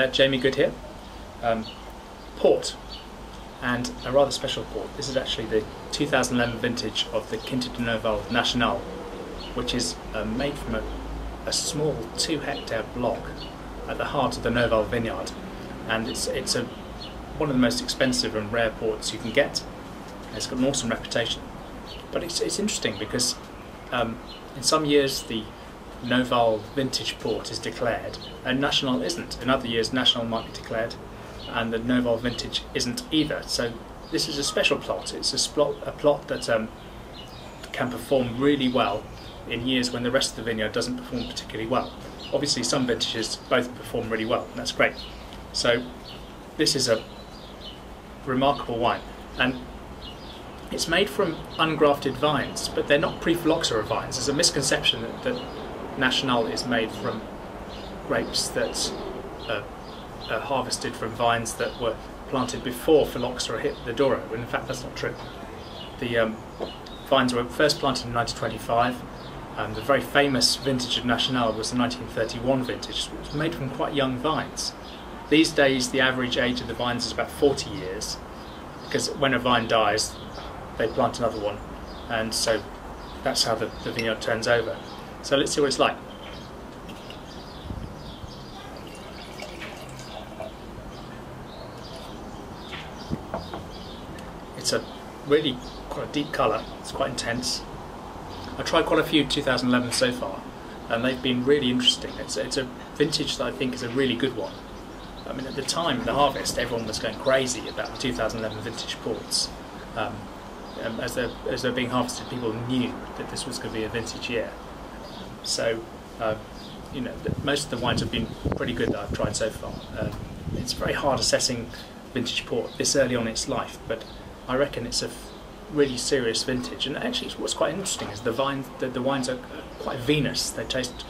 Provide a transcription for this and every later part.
Jamie Good here. Port, and a rather special port. This is actually the 2011 vintage of the Quinta de Noval Nacional, which is made from a small 2-hectare block at the heart of the Noval vineyard, and it's one of the most expensive and rare ports you can get. It's got an awesome reputation, but it's interesting because in some years the Noval vintage port is declared and National isn't. In other years National might be declared and the Noval vintage isn't either. So this is a special plot. It's a plot that can perform really well in years when the rest of the vineyard doesn't perform particularly well. Obviously some vintages both perform really well, and that's great. So this is a remarkable wine, and it's made from ungrafted vines, but they're not pre-phylloxera vines. There's a misconception that National is made from grapes that are harvested from vines that were planted before phylloxera hit the Douro, and in fact that's not true. The vines were first planted in 1925, and the very famous vintage of National was the 1931 vintage, which was made from quite young vines. These days the average age of the vines is about 40 years, because when a vine dies they plant another one, and so that's how the vineyard turns over. So let's see what it's like. It's a really quite a deep colour, it's quite intense. I've tried quite a few 2011 so far, and they've been really interesting. It's a vintage that I think is a really good one. I mean, at the time of the harvest, everyone was going crazy about the 2011 vintage ports. As they're being harvested, people knew that this was going to be a vintage year. So, you know, most of the wines have been pretty good that I've tried so far. It's very hard assessing vintage port this early on in its life, but I reckon it's a really serious vintage. And actually, what's quite interesting is the wines are quite vinous. They taste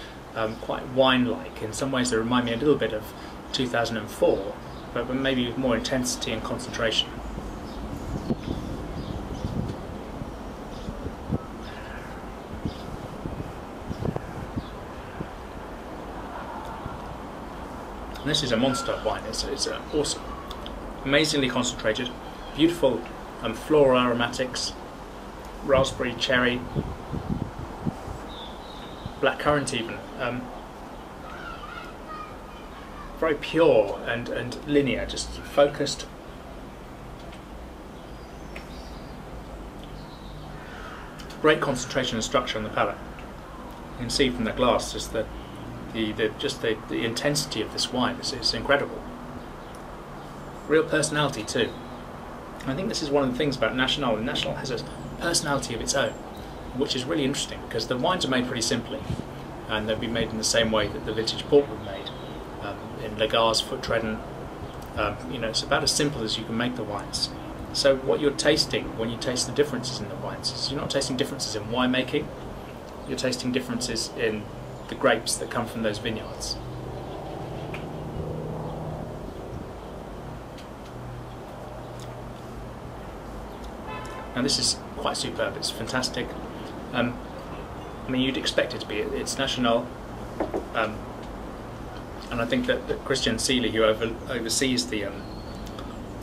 quite wine-like. In some ways, they remind me a little bit of 2004, but maybe with more intensity and concentration. And this is a monster wine. It's awesome, amazingly concentrated, beautiful floral aromatics, raspberry, cherry, blackcurrant even. Very pure and linear, just focused. Great concentration and structure on the palate. You can see from the glass just the intensity of this wine. It's incredible. Real personality too. I think this is one of the things about National. National has a personality of its own, which is really interesting because the wines are made pretty simply, and they'll be made in the same way that the vintage port was made, in Lagars, Footredden. You know, it's about as simple as you can make the wines. So what you're tasting when you taste the differences in the wines is you're not tasting differences in winemaking, you're tasting differences in the grapes that come from those vineyards. And this is quite superb, it's fantastic. I mean, you'd expect it to be. It's National, and I think that Christian Seeley, who oversees the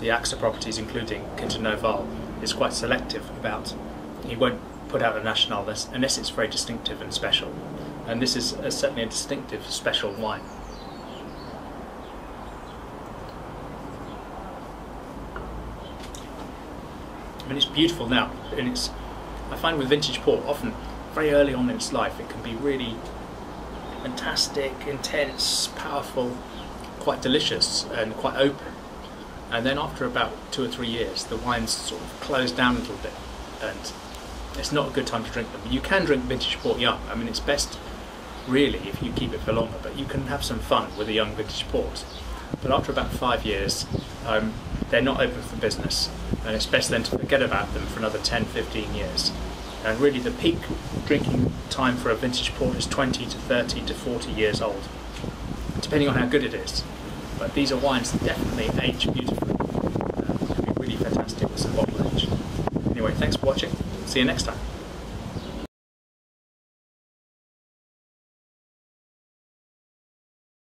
AXA properties, including Quinta Noval, is quite selective about. He won't put out a National unless it's very distinctive and special. And this is certainly a distinctive, special wine. I mean, it's beautiful now, and I find with vintage port, often very early on in its life, it can be really fantastic, intense, powerful, quite delicious, and quite open. And then after about 2 or 3 years, the wines sort of close down a little bit, and it's not a good time to drink them. You can drink vintage port young. I mean, it's best really if you keep it for longer, but you can have some fun with a young vintage port. But after about 5 years, they're not open for business, and it's best then to forget about them for another 10, 15 years. And really the peak drinking time for a vintage port is 20 to 30 to 40 years old, depending on how good it is. But these are wines that definitely age beautifully. It can be really fantastic with some bottle age. Anyway, thanks for watching. See you next time.